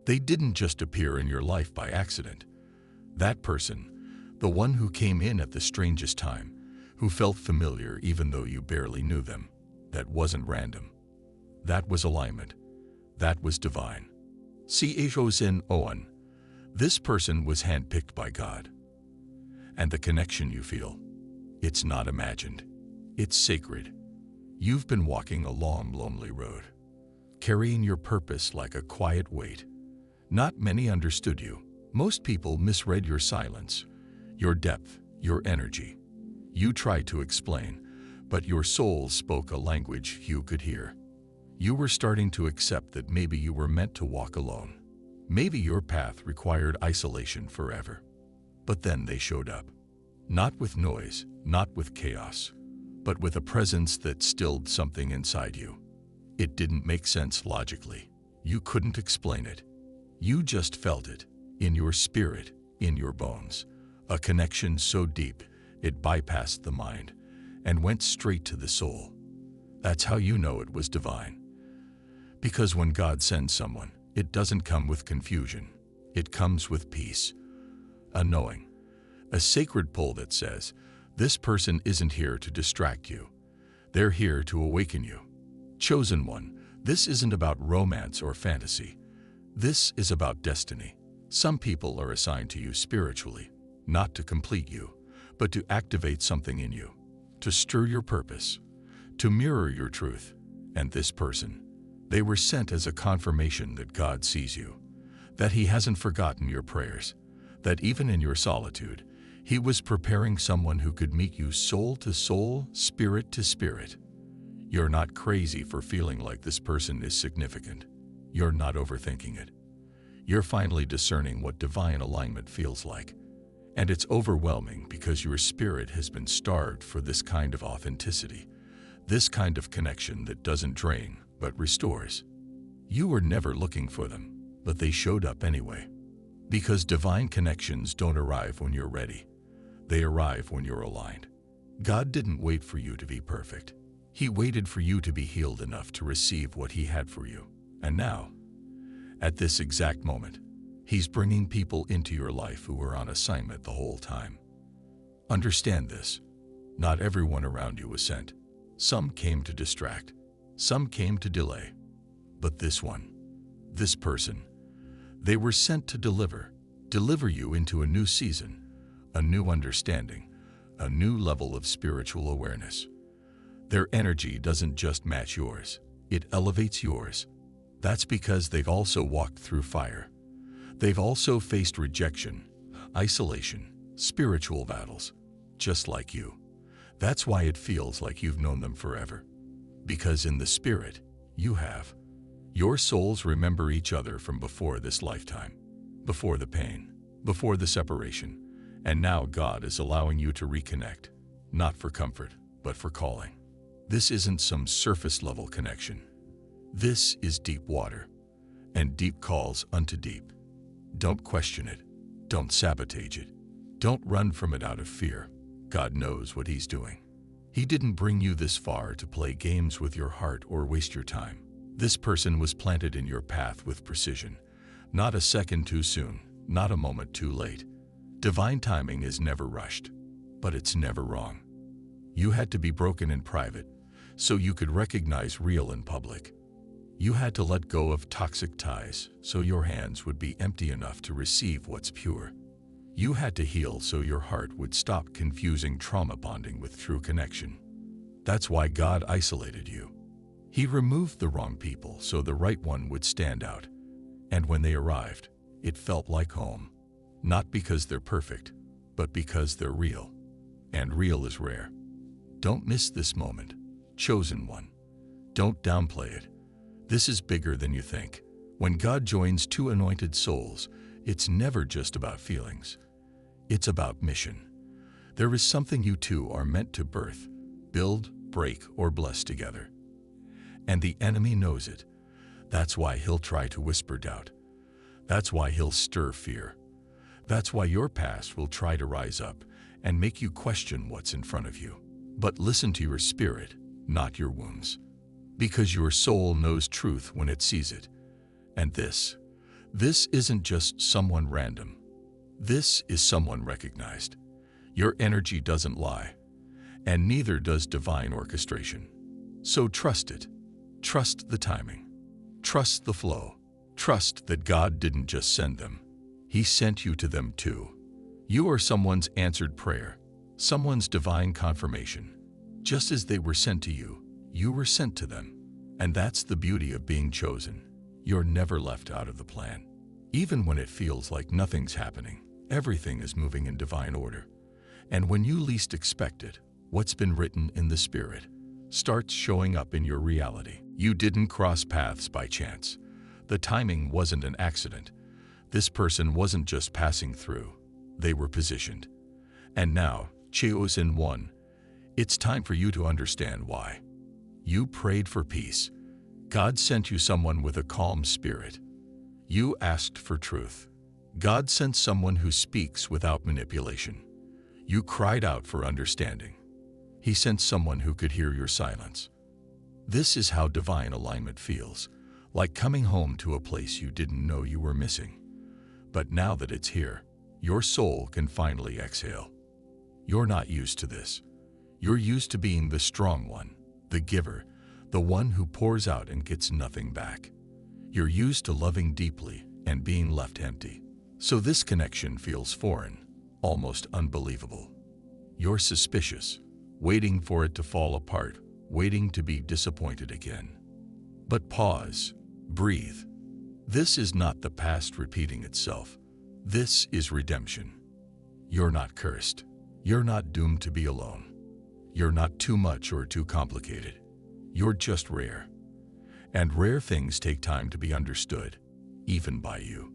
They didn't just appear in your life by accident. That person, the one who came in at the strangest time, who felt familiar even though you barely knew them, that wasn't random. That was alignment. That was divine. C-H-O-Z-N-O-N. This person was handpicked by God. And the connection you feel, it's not imagined. It's sacred. You've been walking a long, lonely road, carrying your purpose like a quiet weight. Not many understood you. Most people misread your silence, your depth, your energy. You tried to explain, but your soul spoke a language you could hear. You were starting to accept that maybe you were meant to walk alone. Maybe your path required isolation forever. But then they showed up. Not with noise, not with chaos, but with a presence that stilled something inside you. It didn't make sense logically. You couldn't explain it. You just felt it, in your spirit, in your bones. A connection so deep, it bypassed the mind and went straight to the soul. That's how you know it was divine. Because when God sends someone, it doesn't come with confusion. It comes with peace, a knowing, a sacred pull that says, this person isn't here to distract you. They're here to awaken you. Chosen one, this isn't about romance or fantasy. This is about destiny. Some people are assigned to you spiritually, not to complete you, but to activate something in you, to stir your purpose, to mirror your truth. And this person, they were sent as a confirmation that God sees you, that He hasn't forgotten your prayers, that even in your solitude, He was preparing someone who could meet you soul to soul, spirit to spirit. You're not crazy for feeling like this person is significant. You're not overthinking it. You're finally discerning what divine alignment feels like. And it's overwhelming because your spirit has been starved for this kind of authenticity, this kind of connection that doesn't drain, but restores. You were never looking for them, but they showed up anyway. Because divine connections don't arrive when you're ready. They arrive when you're aligned. God didn't wait for you to be perfect. He waited for you to be healed enough to receive what He had for you. And now, at this exact moment, He's bringing people into your life who were on assignment the whole time. Understand this. Not everyone around you was sent. Some came to distract. Some came to delay. But this one, this person, they were sent to deliver you into a new season, a new understanding, a new level of spiritual awareness. Their energy doesn't just match yours, it elevates yours. That's because they've also walked through fire. They've also faced rejection, isolation, spiritual battles, just like you. That's why it feels like you've known them forever. Because in the spirit, you have. Your souls remember each other from before this lifetime, before the pain, before the separation. And now God is allowing you to reconnect, not for comfort, but for calling. This isn't some surface-level connection. This is deep water, and deep calls unto deep. Don't question it. Don't sabotage it. Don't run from it out of fear. God knows what He's doing. He didn't bring you this far to play games with your heart or waste your time. This person was planted in your path with precision. Not a second too soon, not a moment too late. Divine timing is never rushed, but it's never wrong. You had to be broken in private, so you could recognize real in public. You had to let go of toxic ties, so your hands would be empty enough to receive what's pure. You had to heal so your heart would stop confusing trauma bonding with true connection. That's why God isolated you. He removed the wrong people so the right one would stand out. And when they arrived, it felt like home. Not because they're perfect, but because they're real. And real is rare. Don't miss this moment. Chosen one. Don't downplay it. This is bigger than you think. When God joins two anointed souls, it's never just about feelings. It's about mission. There is something you two are meant to birth, build, break, or bless together. And the enemy knows it. That's why he'll try to whisper doubt. That's why he'll stir fear. That's why your past will try to rise up and make you question what's in front of you. But listen to your spirit, not your wounds. Because your soul knows truth when it sees it. And this This isn't just someone random. This is someone recognized. Your energy doesn't lie, and neither does divine orchestration. So trust it. Trust the timing. Trust the flow. Trust that God didn't just send them. He sent you to them too. You are someone's answered prayer, someone's divine confirmation. Just as they were sent to you, you were sent to them. And that's the beauty of being chosen. You're never left out of the plan. Even when it feels like nothing's happening, everything is moving in divine order. And when you least expect it, what's been written in the Spirit starts showing up in your reality. You didn't cross paths by chance. The timing wasn't an accident. This person wasn't just passing through. They were positioned. And now, chosen one, it's time for you to understand why. You prayed for peace. God sent you someone with a calm spirit. You asked for truth. God sent someone who speaks without manipulation. You cried out for understanding. He sent someone who could hear your silence. This is how divine alignment feels, like coming home to a place you didn't know you were missing. But now that it's here, your soul can finally exhale. You're not used to this. You're used to being the strong one, the giver, the one who pours out and gets nothing back. You're used to loving deeply and being left empty. So this connection feels foreign, almost unbelievable. You're suspicious, waiting for it to fall apart, waiting to be disappointed again. But pause, breathe. This is not the past repeating itself. This is redemption. You're not cursed. You're not doomed to be alone. You're not too much or too complicated. You're just rare. And rare things take time to be understood, even by you.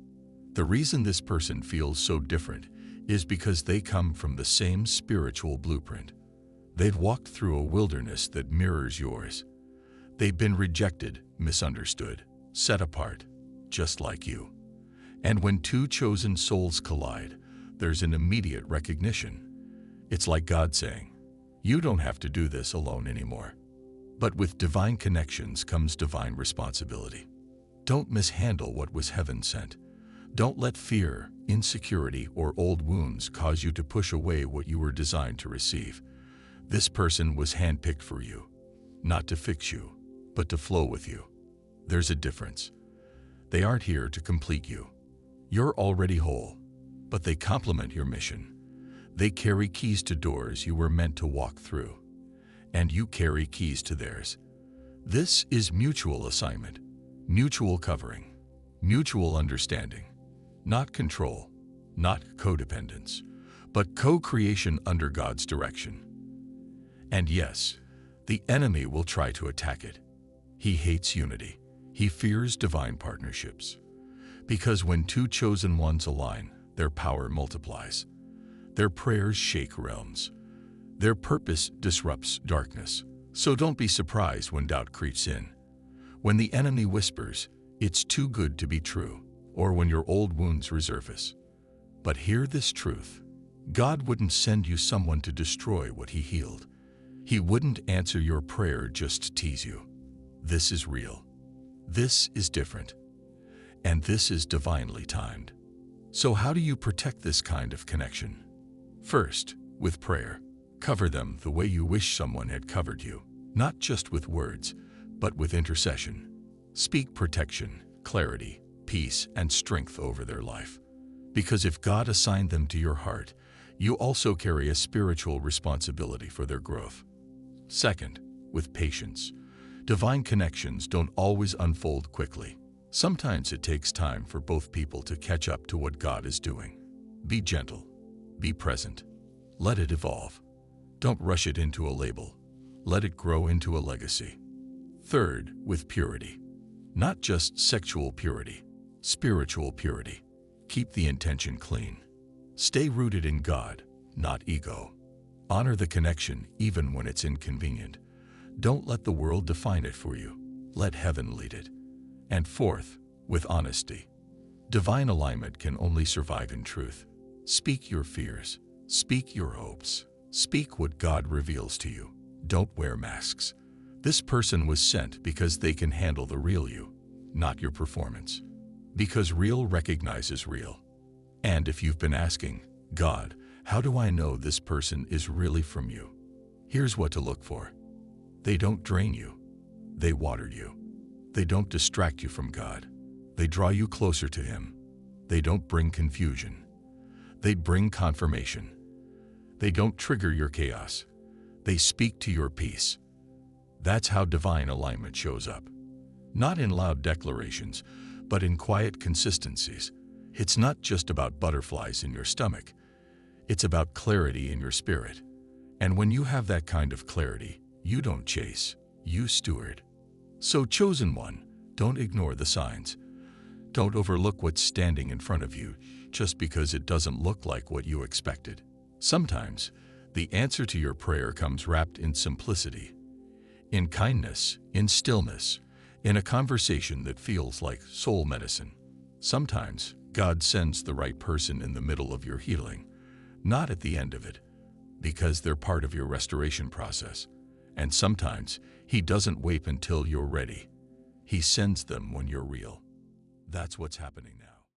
The reason this person feels so different is because they come from the same spiritual blueprint. They've walked through a wilderness that mirrors yours. They've been rejected, misunderstood, set apart, just like you. And when two chosen souls collide, there's an immediate recognition. It's like God saying, "You don't have to do this alone anymore." But with divine connections comes divine responsibility. Don't mishandle what was heaven sent. Don't let fear, insecurity, or old wounds cause you to push away what you were designed to receive. This person was handpicked for you, not to fix you, but to flow with you. There's a difference. They aren't here to complete you. You're already whole, but they complement your mission. They carry keys to doors you were meant to walk through, and you carry keys to theirs. This is mutual assignment, mutual covering, mutual understanding, not control, not codependence, but co-creation under God's direction. And yes, the enemy will try to attack it. He hates unity. He fears divine partnerships. Because when two chosen ones align, their power multiplies. Their prayers shake realms. Their purpose disrupts darkness. So don't be surprised when doubt creeps in. When the enemy whispers, "It's too good to be true," or when your old wounds resurface. But hear this truth. God wouldn't send you someone to destroy what He healed. He wouldn't answer your prayer just to tease you. This is real. This is different. And this is divinely timed. So how do you protect this kind of connection? First, with prayer. Cover them the way you wish someone had covered you, not just with words, but with intercession. Speak protection, clarity, peace, and strength over their life. Because if God assigned them to your heart, you also carry a spiritual responsibility for their growth. Second, with patience. Divine connections don't always unfold quickly. Sometimes it takes time for both people to catch up to what God is doing. Be gentle. Be present. Let it evolve. Don't rush it into a label. Let it grow into a legacy. Third, with purity. Not just sexual purity, spiritual purity. Keep the intention clean. Stay rooted in God, not ego. Honor the connection even when it's inconvenient. Don't let the world define it for you. Let heaven lead it. And fourth, with honesty. Divine alignment can only survive in truth. Speak your fears. Speak your hopes. Speak what God reveals to you. Don't wear masks. This person was sent because they can handle the real you, not your performance. Because real recognizes real. And if you've been asking, God, how do I know this person is really from you? Here's what to look for. They don't drain you. They water you. They don't distract you from God. They draw you closer to Him. They don't bring confusion. They bring confirmation. They don't trigger your chaos. They speak to your peace. That's how divine alignment shows up. Not in loud declarations, but in quiet consistencies. It's not just about butterflies in your stomach. It's about clarity in your spirit. And when you have that kind of clarity, you don't chase, you steward. So, chosen one, don't ignore the signs. Don't overlook what's standing in front of you just because it doesn't look like what you expected. Sometimes, the answer to your prayer comes wrapped in simplicity, in kindness, in stillness, in a conversation that feels like soul medicine. Sometimes, God sends the right person in the middle of your healing, not at the end of it, because they're part of your restoration process. And sometimes, He doesn't wait until you're ready. He sends them when you're real. That's what's happening now.